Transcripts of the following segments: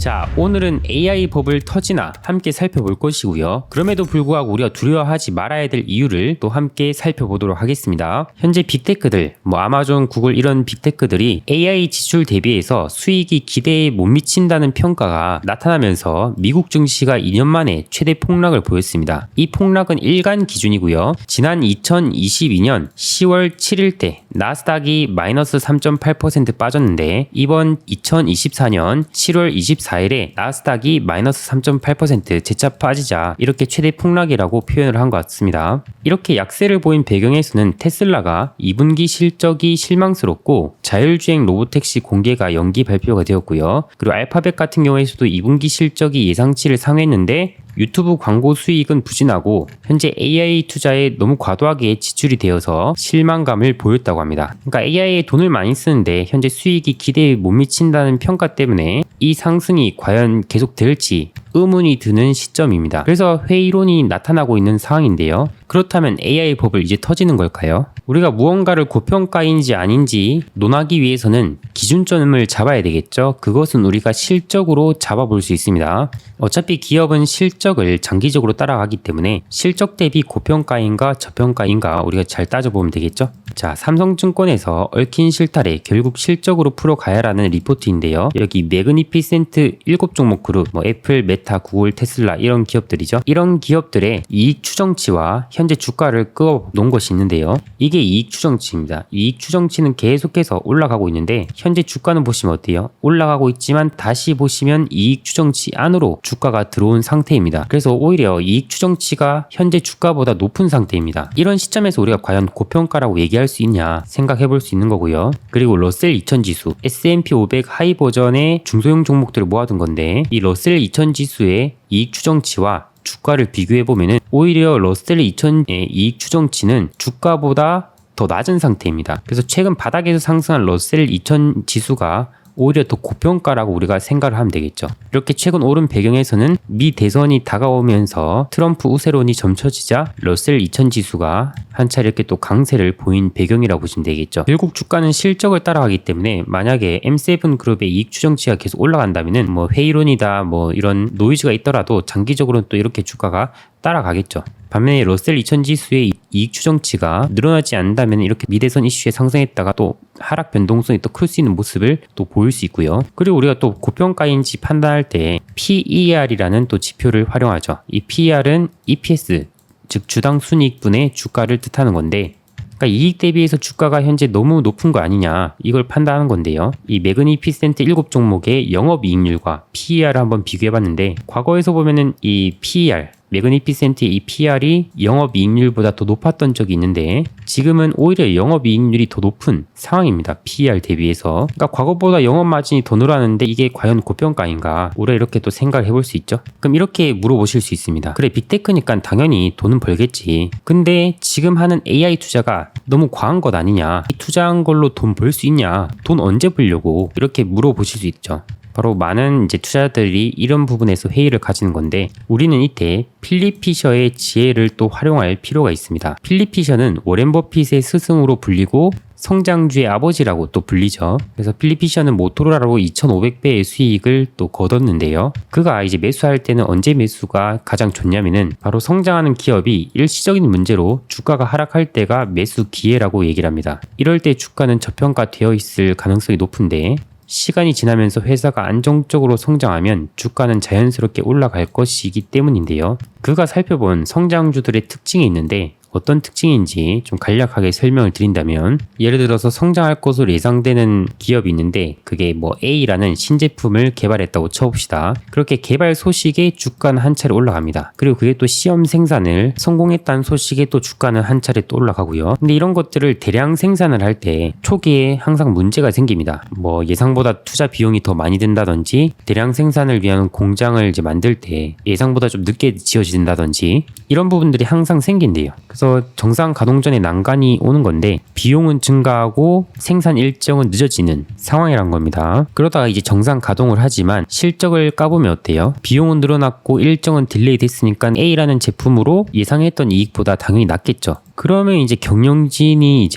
자, 오늘은 AI 버블 터지나 함께 살펴볼 것이고요. 그럼에도 불구하고 우리가 두려워하지 말아야 될 이유를 또 함께 살펴보도록 하겠습니다. 현재 빅테크들, 아마존, 구글 이런 빅테크들이 AI 지출 대비해서 수익이 기대에 못 미친다는 평가가 나타나면서 미국 증시가 2년 만에 최대 폭락을 보였습니다. 이 폭락은 일간 기준이고요. 지난 2022년 10월 7일 때 나스닥이 마이너스 3.8% 빠졌는데 이번 2024년 7월 24일에 나스닥이 마이너스 3.8% 재차 빠지자 이렇게 최대 폭락이라고 표현을 한 것 같습니다. 이렇게 약세를 보인 배경에서는 테슬라가 2분기 실적이 실망스럽고 자율주행 로보택시 공개가 연기 발표가 되었고요. 그리고 알파벳 같은 경우에서도 2분기 실적이 예상치를 상회했는데 유튜브 광고 수익은 부진하고 현재 AI 투자에 너무 과도하게 지출이 되어서 실망감을 보였다고 합니다. 그러니까 AI에 돈을 많이 쓰는데 현재 수익이 기대에 못 미친다는 평가 때문에 이 상승이 과연 계속될지 의문이 드는 시점입니다. 그래서 회의론이 나타나고 있는 상황인데요. 그렇다면 AI 버블 이제 터지는 걸까요? 우리가 무언가를 고평가인지 아닌지 논하기 위해서는 기준점을 잡아야 되겠죠. 그것은 우리가 실적으로 잡아볼 수 있습니다. 어차피 기업은 실적을 장기적으로 따라가기 때문에 실적 대비 고평가인가 저평가인가 우리가 잘 따져보면 되겠죠. 자, 삼성증권에서 얽힌 실타래 결국 실적으로 풀어가야라는 리포트인데요. 여기 매그니피센트 7종목 그룹, 애플, 메타, 구글, 테슬라 이런 기업들이죠. 이런 기업들의 이익 추정치와 현재 주가를 그어 놓은 것이 있는데요. 이게 이익 추정치입니다. 이익 추정치는 계속해서 올라가고 있는데 현재 주가는 보시면 어때요? 올라가고 있지만 다시 보시면 이익 추정치 안으로 주가가 들어온 상태입니다. 그래서 오히려 이익 추정치가 현재 주가보다 높은 상태입니다. 이런 시점에서 우리가 과연 고평가라고 얘기할 수 있냐 생각해 볼 수 있는 거고요. 그리고 러셀 2000 지수, S&P 500 하이 버전의 중소형 종목들을 모아둔 건데 이 러셀 2000 지수의 이익 추정치와 주가를 비교해 보면은 오히려 러셀 2000의 이익 추정치는 주가보다 더 낮은 상태입니다. 그래서 최근 바닥에서 상승한 러셀 2000 지수가 오히려 더 고평가라고 우리가 생각을 하면 되겠죠. 이렇게 최근 오른 배경에서는 미 대선이 다가오면서 트럼프 우세론이 점쳐지자 러셀 2000 지수가 한 차례 이렇게 또 강세를 보인 배경이라고 보시면 되겠죠. 결국 주가는 실적을 따라가기 때문에 만약에 M7 그룹의 이익 추정치가 계속 올라간다면은 회의론이다 이런 노이즈가 있더라도 장기적으로는 또 이렇게 주가가 따라가겠죠. 반면에 러셀 2000 지수의 이익 추정치가 늘어나지 않는다면 이렇게 미대선 이슈에 상승했다가 또 하락 변동성이 또 클 수 있는 모습을 또 보일 수 있고요. 그리고 우리가 또 고평가인지 판단할 때 PER이라는 또 지표를 활용하죠. 이 PER은 EPS, 즉 주당 순이익분의 주가를 뜻하는 건데 그러니까 이익 대비해서 주가가 현재 너무 높은 거 아니냐 이걸 판단하는 건데요. 이 매그니피센트 7종목의 영업이익률과 PER을 한번 비교해봤는데 과거에서 보면은 이 PER 매그니피센트의 이 PR이 영업이익률보다 더 높았던 적이 있는데 지금은 오히려 영업이익률이 더 높은 상황입니다. PER 대비해서. 그러니까 과거보다 영업마진이 더 늘어나는데 이게 과연 고평가인가? 우리가 이렇게 또 생각을 해볼 수 있죠. 그럼 이렇게 물어보실 수 있습니다. 그래 빅테크니까 당연히 돈은 벌겠지. 근데 지금 하는 AI 투자가 너무 과한 것 아니냐? 이 투자한 걸로 돈 벌 수 있냐? 돈 언제 벌려고? 이렇게 물어보실 수 있죠. 바로 많은 투자자들이 이런 부분에서 회의를 가지는 건데 우리는 이때 필립 피셔의 지혜를 또 활용할 필요가 있습니다. 필립 피셔는 워렌 버핏의 스승으로 불리고 성장주의 아버지라고 또 불리죠. 그래서 필립 피셔는 모토로라로 2500배의 수익을 또 거뒀는데요. 그가 매수할 때는 언제 매수가 가장 좋냐면은 바로 성장하는 기업이 일시적인 문제로 주가가 하락할 때가 매수 기회라고 얘기를 합니다. 이럴 때 주가는 저평가되어 있을 가능성이 높은데 시간이 지나면서 회사가 안정적으로 성장하면 주가는 자연스럽게 올라갈 것이기 때문인데요. 그가 살펴본 성장주들의 특징이 있는데 어떤 특징인지 좀 간략하게 설명을 드린다면 예를 들어서 성장할 것으로 예상되는 기업이 있는데 그게 A라는 신제품을 개발했다고 쳐봅시다. 그렇게 개발 소식에 주가는 한 차례 올라갑니다. 그리고 그게 또 시험 생산을 성공했다는 소식에 또 주가는 한 차례 또 올라가고요. 근데 이런 것들을 대량 생산을 할 때 초기에 항상 문제가 생깁니다. 예상보다 투자 비용이 더 많이 든다든지 대량 생산을 위한 공장을 만들 때 예상보다 좀 늦게 지어진다든지 이런 부분들이 항상 생긴대요. 그래서 정상 가동 전에 난관이 오는 건데 비용은 증가하고 생산 일정은 늦어지는 상황이란 겁니다. 그러다가 정상 가동을 하지만 실적을 까보면 어때요? 비용은 늘어났고 일정은 딜레이 됐으니까 A라는 제품으로 예상했던 이익보다 당연히 낮겠죠. 그러면 경영진이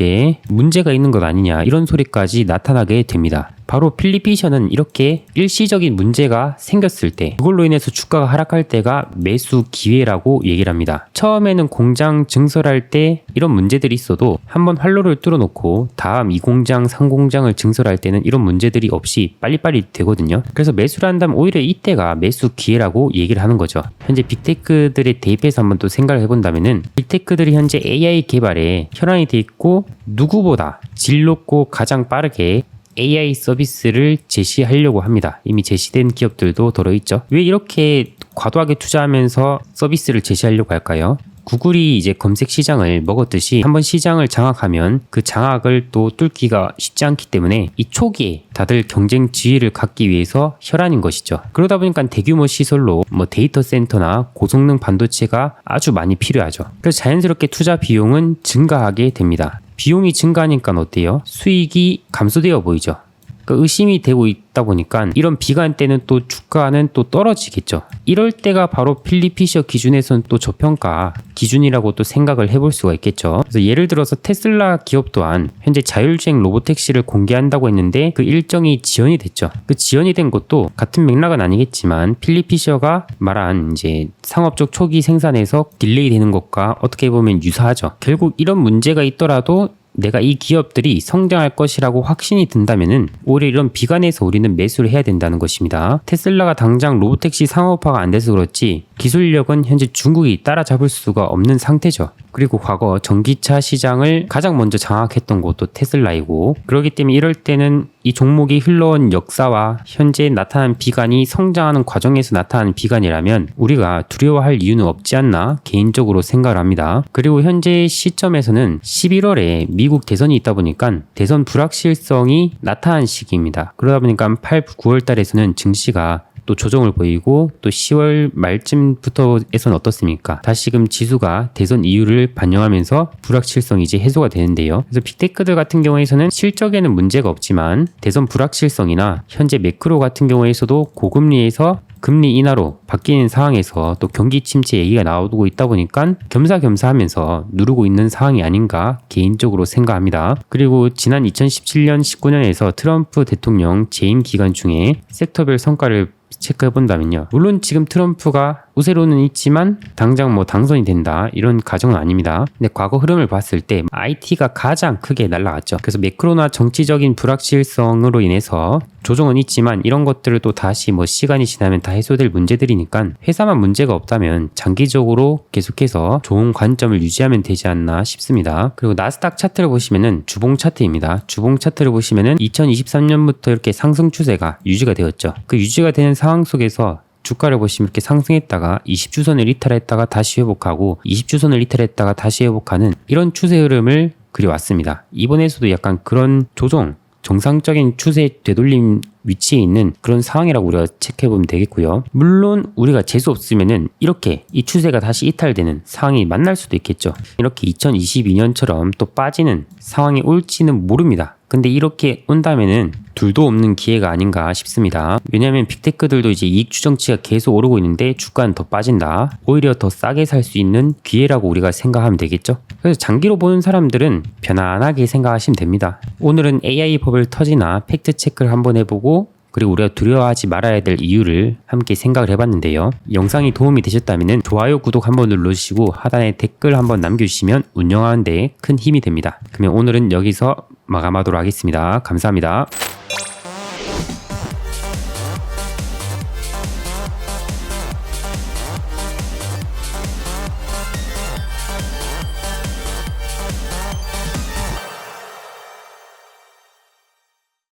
문제가 있는 것 아니냐 이런 소리까지 나타나게 됩니다. 바로 필리피셔는 이렇게 일시적인 문제가 생겼을 때 그걸로 인해서 주가가 하락할 때가 매수 기회라고 얘기를 합니다. 처음에는 공장 증설할 때 이런 문제들이 있어도 한번 활로를 뚫어놓고 다음 2공장, 3공장을 증설할 때는 이런 문제들이 없이 빨리빨리 되거든요. 그래서 매수를 한다면 오히려 이때가 매수 기회라고 얘기를 하는 거죠. 현재 빅테크들에 대입해서 한번 또 생각을 해본다면은 빅테크들이 현재 AI 개발에 혈안이 돼 있고 누구보다 질 높고 가장 빠르게 AI 서비스를 제시하려고 합니다. 이미 제시된 기업들도 들어있죠. 왜 이렇게 과도하게 투자하면서 서비스를 제시하려고 할까요? 구글이 이제 검색 시장을 먹었듯이 한번 시장을 장악하면 그 장악을 또 뚫기가 쉽지 않기 때문에 이 초기에 다들 경쟁 지위를 갖기 위해서 혈안인 것이죠. 그러다 보니까 대규모 시설로 뭐 데이터 센터나 고성능 반도체가 아주 많이 필요하죠. 그래서 자연스럽게 투자 비용은 증가하게 됩니다. 비용이 증가하니까 어때요? 수익이 감소되어 보이죠. 그러니까 의심이 되고 있다 보니까 이런 비관 때는 또 주가는 또 떨어지겠죠. 이럴 때가 바로 필리피셔 기준에서는 또 저평가 기준이라고 또 생각을 해볼 수가 있겠죠. 그래서 예를 들어서 테슬라 기업 또한 현재 자율주행 로보택시를 공개한다고 했는데 그 일정이 지연이 됐죠. 그 지연이 된 것도 같은 맥락은 아니겠지만 필리피셔가 말한 이제 상업적 초기 생산에서 딜레이 되는 것과 어떻게 보면 유사하죠. 결국 이런 문제가 있더라도 내가 이 기업들이 성장할 것이라고 확신이 든다면은 오히려 이런 비관에서 우리는 매수를 해야 된다는 것입니다. 테슬라가 당장 로보택시 상업화가 안 돼서 그렇지 기술력은 현재 중국이 따라잡을 수가 없는 상태죠. 그리고 과거 전기차 시장을 가장 먼저 장악했던 곳도 테슬라이고 그렇기 때문에 이럴 때는 이 종목이 흘러온 역사와 현재 나타난 비관이 성장하는 과정에서 나타나는 비관이라면 우리가 두려워할 이유는 없지 않나 개인적으로 생각을 합니다. 그리고 현재 시점에서는 11월에 미국 대선이 있다 보니까 대선 불확실성이 나타난 시기입니다. 그러다 보니까 8, 9월 달에서는 증시가 또 조정을 보이고 또 10월 말쯤부터에서는 어떻습니까? 다시금 지수가 대선 이유를 반영하면서 불확실성이 이제 해소가 되는데요. 그래서 빅테크들 같은 경우에서는 실적에는 문제가 없지만 대선 불확실성이나 현재 매크로 같은 경우에서도 고금리에서 금리 인하로 바뀌는 상황에서 또 경기 침체 얘기가 나오고 있다 보니까 겸사겸사 하면서 누르고 있는 상황이 아닌가 개인적으로 생각합니다. 그리고 지난 2017년 19년에서 트럼프 대통령 재임 기간 중에 섹터별 성과를 체크해본다면요. 물론 지금 트럼프가 우세로는 있지만 당장 뭐 당선이 된다 이런 가정은 아닙니다. 근데 과거 흐름을 봤을 때 IT가 가장 크게 날아갔죠. 그래서 매크로나 정치적인 불확실성으로 인해서 조정은 있지만 이런 것들을 또 다시 뭐 시간이 지나면 다 해소될 문제들이니까 회사만 문제가 없다면 장기적으로 계속해서 좋은 관점을 유지하면 되지 않나 싶습니다. 그리고 나스닥 차트를 보시면은 주봉 차트입니다. 주봉 차트를 보시면은 2023년부터 이렇게 상승 추세가 유지가 되었죠. 그 유지가 되는 상황 속에서 주가를 보시면 이렇게 상승했다가 20주선을 이탈했다가 다시 회복하고 20주선을 이탈했다가 다시 회복하는 이런 추세 흐름을 그려왔습니다. 이번에서도 약간 그런 조정, 정상적인 추세 되돌림 위치에 있는 그런 상황이라고 우리가 체크해보면 되겠고요. 물론 우리가 재수 없으면은 이렇게 이 추세가 다시 이탈되는 상황이 만날 수도 있겠죠. 이렇게 2022년처럼 또 빠지는 상황이 올지는 모릅니다. 근데 이렇게 온다면은 둘도 없는 기회가 아닌가 싶습니다. 왜냐하면 빅테크들도 이제 이익 추정치가 계속 오르고 있는데 주가는 더 빠진다. 오히려 더 싸게 살 수 있는 기회라고 우리가 생각하면 되겠죠. 그래서 장기로 보는 사람들은 편안하게 생각하시면 됩니다. 오늘은 AI 버블 터지나 팩트 체크를 한번 해보고 그리고 우리가 두려워하지 말아야 될 이유를 함께 생각을 해봤는데요. 영상이 도움이 되셨다면 좋아요, 구독 한번 눌러주시고 하단에 댓글 한번 남겨주시면 운영하는 데 큰 힘이 됩니다. 그러면 오늘은 여기서 마감하도록 하겠습니다. 감사합니다.